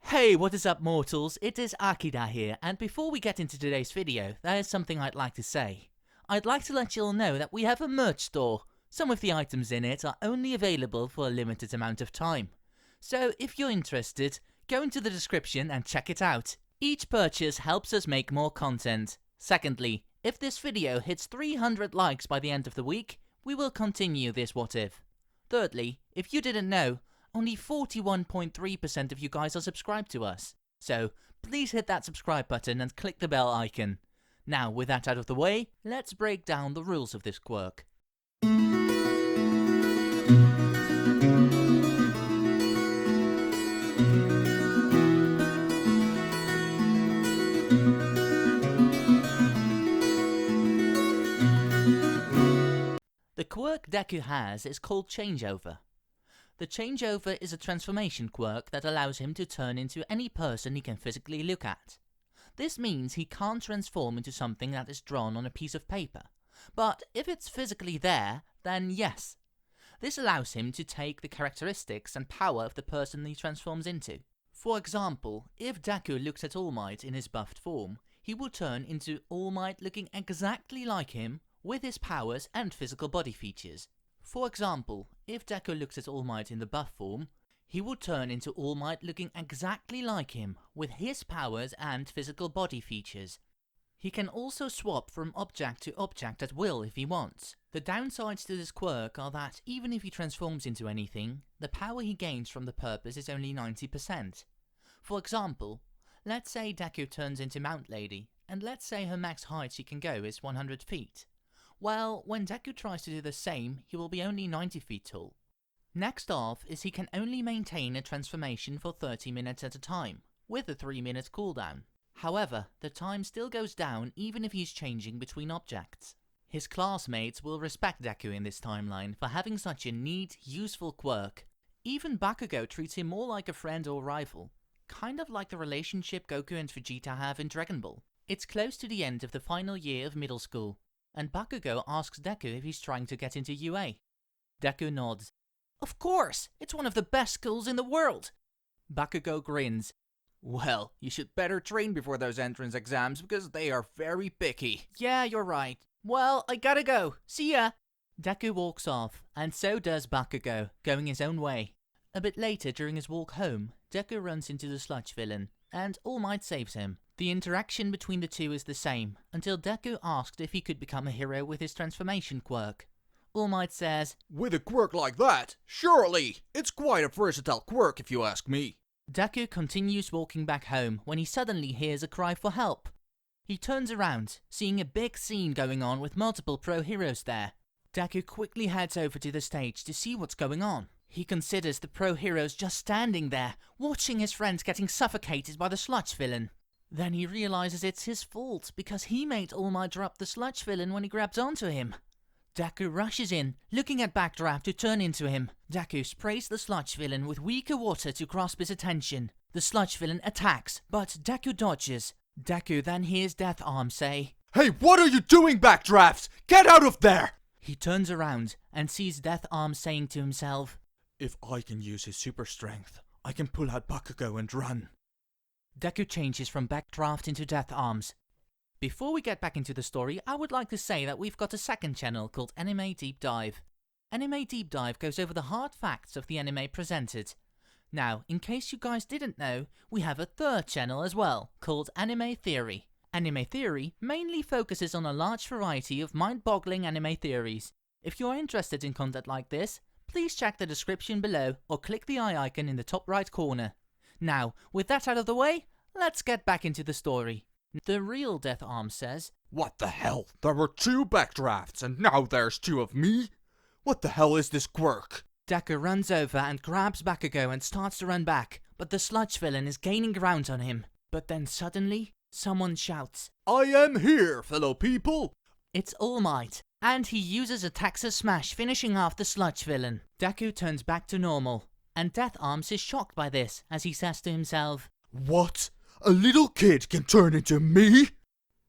Hey, what is up mortals, it is Akida here, and before we get into today's video, there is something I'd like to say. I'd like to let you all know that we have a merch store. Some of the items in it are only available for a limited amount of time. So if you're interested, go into the description and check it out. Each purchase helps us make more content. Secondly, if this video hits 300 likes by the end of the week, we will continue this what if. Thirdly, if you didn't know, only 41.3% of you guys are subscribed to us. So please hit that subscribe button and click the bell icon. Now with that out of the way, let's break down the rules of this quirk. The quirk Deku has is called changeover. The changeover is a transformation quirk that allows him to turn into any person he can physically look at. This means he can't transform into something that is drawn on a piece of paper, but if it's physically there, then yes. This allows him to take the characteristics and power of the person he transforms into. For example, if Deku looks at All Might in his buffed form, he will turn into All Might looking exactly like him, with his powers and physical body features. For example, if Deku looks at All Might in the buff form, he will turn into All Might looking exactly like him, with his powers and physical body features. He can also swap from object to object at will if he wants. The downsides to this quirk are that even if he transforms into anything, the power he gains from the purpose is only 90%. For example, let's say Deku turns into Mount Lady, and let's say her max height she can go is 100 feet. Well, when Deku tries to do the same, he will be only 90 feet tall. Next off is he can only maintain a transformation for 30 minutes at a time, with a 3-minute cooldown. However, the time still goes down even if he's changing between objects. His classmates will respect Deku in this timeline for having such a neat, useful quirk. Even Bakugo treats him more like a friend or rival, kind of like the relationship Goku and Vegeta have in Dragon Ball. It's close to the end of the final year of middle school, and Bakugo asks Deku if he's trying to get into UA. Deku nods. Of course, it's one of the best schools in the world. Bakugo grins. Well, you should better train before those entrance exams because they are very picky. Yeah, you're right. Well, I gotta go. See ya. Deku walks off, and so does Bakugo, going his own way. A bit later during his walk home, Deku runs into the sludge villain, and All Might saves him. The interaction between the two is the same, until Deku asked if he could become a hero with his transformation quirk. All Might says, "With a quirk like that, surely! It's quite a versatile quirk if you ask me." Deku continues walking back home when he suddenly hears a cry for help. He turns around, seeing a big scene going on with multiple pro heroes there. Deku quickly heads over to the stage to see what's going on. He considers the pro heroes just standing there, watching his friends getting suffocated by the sludge villain. Then he realizes it's his fault because he made All Might drop the sludge villain when he grabbed onto him. Deku rushes in, looking at Backdraft to turn into him. Deku sprays the sludge villain with weaker water to grasp his attention. The sludge villain attacks, but Deku dodges. Deku then hears Death Arm say, "Hey, what are you doing, Backdraft? Get out of there!" He turns around and sees Death Arm saying to himself, "If I can use his super strength, I can pull out Bakugo and run." Deku changes from Backdraft into Death Arms. Before we get back into the story, I would like to say that we've got a second channel called Anime Deep Dive. Anime Deep Dive goes over the hard facts of the anime presented. Now, in case you guys didn't know, we have a third channel as well, called Anime Theory. Anime Theory mainly focuses on a large variety of mind-boggling anime theories. If you're interested in content like this, please check the description below or click the eye icon in the top right corner. Now, with that out of the way, let's get back into the story. The real Death Arm says, "What the hell? There were 2 Backdrafts and now there's 2 of me? What the hell is this quirk?" Deku runs over and grabs Bakugo and starts to run back, but the sludge villain is gaining ground on him. But then suddenly, someone shouts, "I am here, fellow people!" It's All Might, and he uses a Texas Smash, finishing off the sludge villain. Deku turns back to normal, and Death Arms is shocked by this as he says to himself, "What? A little kid can turn into me?"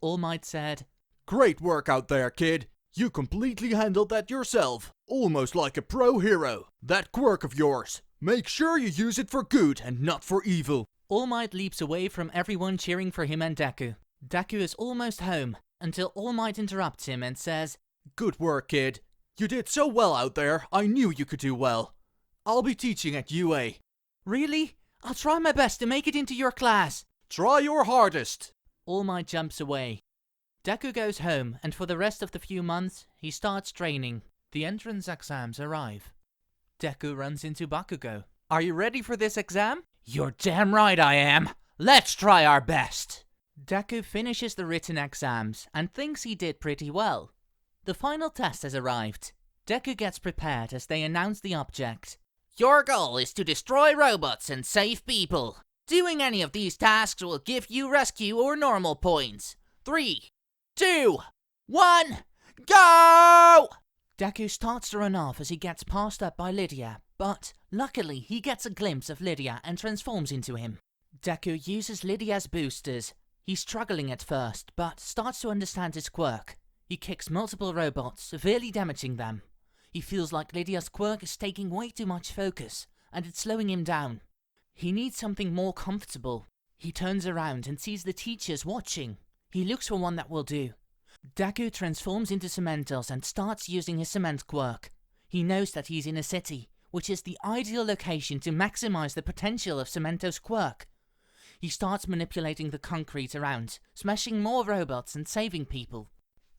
All Might said, "Great work out there, kid. You completely handled that yourself, almost like a pro hero. That quirk of yours, make sure you use it for good and not for evil." All Might leaps away from everyone cheering for him and Deku. Deku is almost home until All Might interrupts him and says, Good work, kid. You did so well out there, I knew you could do well. I'll be teaching at UA. Really? I'll try my best to make it into your class. Try your hardest. All Might jumps away. Deku goes home, and for the rest of the few months, he starts training. The entrance exams arrive. Deku runs into Bakugo. Are you ready for this exam? You're damn right I am. Let's try our best. Deku finishes the written exams and thinks he did pretty well. The final test has arrived. Deku gets prepared as they announce the object. Your goal is to destroy robots and save people. Doing any of these tasks will give you rescue or normal points. 3, 2, 1, go! Deku starts to run off as he gets passed up by Lydia, but luckily he gets a glimpse of Lydia and transforms into him. Deku uses Lydia's boosters. He's struggling at first, but starts to understand his quirk. He kicks multiple robots, severely damaging them. He feels like Lydia's quirk is taking way too much focus, and it's slowing him down. He needs something more comfortable. He turns around and sees the teachers watching. He looks for one that will do. Deku transforms into Cementos and starts using his cement quirk. He knows that he's in a city, which is the ideal location to maximize the potential of Cementos' quirk. He starts manipulating the concrete around, smashing more robots and saving people.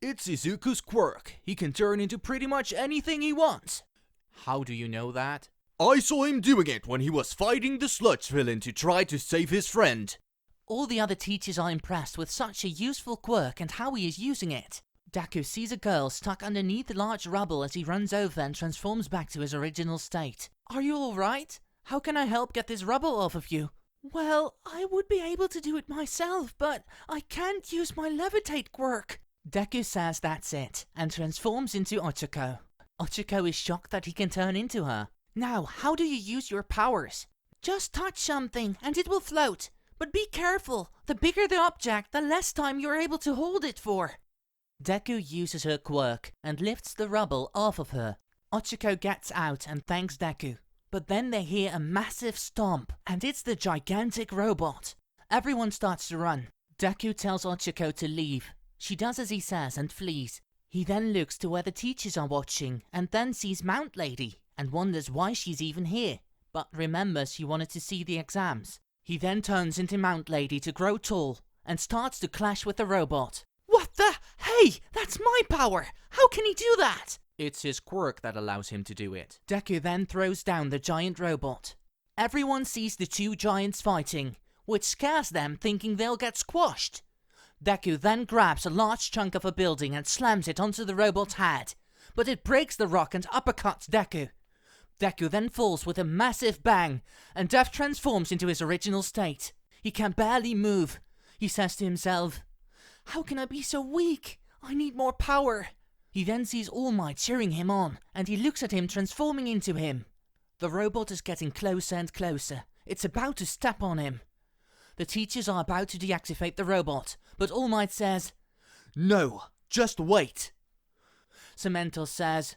It's Izuku's quirk. He can turn into pretty much anything he wants. How do you know that? I saw him doing it when he was fighting the sludge villain to try to save his friend. All the other teachers are impressed with such a useful quirk and how he is using it. Deku sees a girl stuck underneath large rubble as he runs over and transforms back to his original state. Are you alright? How can I help get this rubble off of you? Well, I would be able to do it myself, but I can't use my levitate quirk. Deku says that's it, and transforms into Ochako. Ochako is shocked that he can turn into her. Now, how do you use your powers? Just touch something, and it will float. But be careful, the bigger the object, the less time you're able to hold it for. Deku uses her quirk, and lifts the rubble off of her. Ochako gets out and thanks Deku. But then they hear a massive stomp, and it's the gigantic robot. Everyone starts to run. Deku tells Ochako to leave. She does as he says and flees. He then looks to where the teachers are watching and then sees Mount Lady and wonders why she's even here, but remembers she wanted to see the exams. He then turns into Mount Lady to grow tall and starts to clash with the robot. What the? Hey, that's my power! How can he do that? It's his quirk that allows him to do it. Deku then throws down the giant robot. Everyone sees the two giants fighting, which scares them thinking they'll get squashed. Deku then grabs a large chunk of a building and slams it onto the robot's head, but it breaks the rock and uppercuts Deku. Deku then falls with a massive bang, and Death transforms into his original state. He can barely move. He says to himself, "How can I be so weak? I need more power." He then sees All Might cheering him on, and he looks at him transforming into him. The robot is getting closer and closer. It's about to step on him. The teachers are about to deactivate the robot, but All Might says, "No, just wait." Cementos says,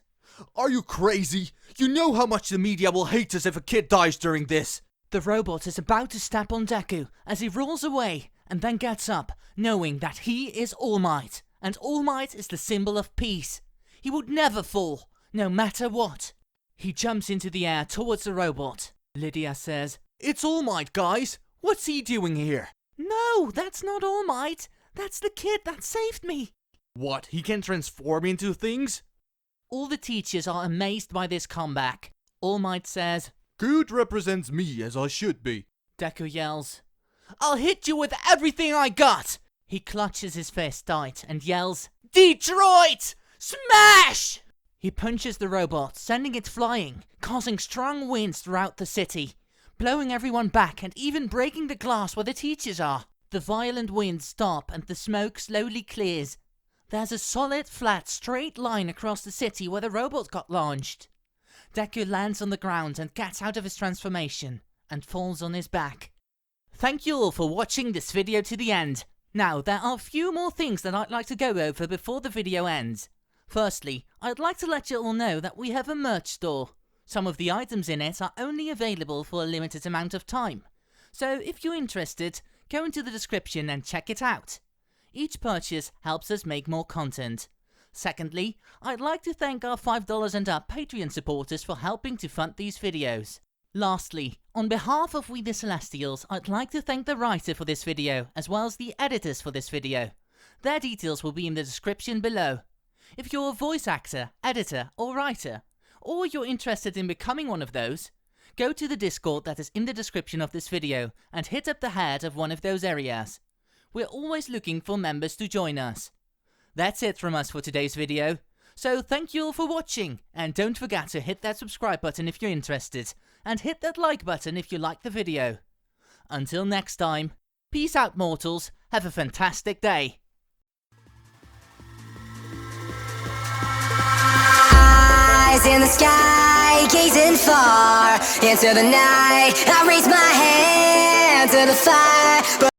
"Are you crazy? You know how much the media will hate us if a kid dies during this." The robot is about to step on Deku as he rolls away and then gets up, knowing that he is All Might, and All Might is the symbol of peace. He would never fall, no matter what. He jumps into the air towards the robot. Lydia says, "It's All Might, guys. What's he doing here?" "No, that's not All Might. That's the kid that saved me." What, he can transform into things? All the teachers are amazed by this comeback. All Might says, "Good represents me as I should be." Deku yells, "I'll hit you with everything I got!" He clutches his fist tight and yells, "Detroit! Smash!" He punches the robot, sending it flying, causing strong winds throughout the city, blowing everyone back and even breaking the glass where the teachers are. The violent winds stop and the smoke slowly clears. There's a solid, flat, straight line across the city where the robot got launched. Deku lands on the ground and gets out of his transformation, and falls on his back. Thank you all for watching this video to the end. Now, there are a few more things that I'd like to go over before the video ends. Firstly, I'd like to let you all know that we have a merch store. Some of the items in it are only available for a limited amount of time. So if you're interested, go into the description and check it out. Each purchase helps us make more content. Secondly, I'd like to thank our $5 and up Patreon supporters for helping to fund these videos. Lastly, on behalf of We the Celestials, I'd like to thank the writer for this video, as well as the editors for this video. Their details will be in the description below. If you're a voice actor, editor, or writer, or you're interested in becoming one of those, go to the Discord that is in the description of this video and hit up the head of one of those areas. We're always looking for members to join us. That's it from us for today's video. So thank you all for watching, and don't forget to hit that subscribe button if you're interested, and hit that like button if you like the video. Until next time, peace out mortals, have a fantastic day. Eyes in the sky, gazing far into the night. I raise my hand to the fire.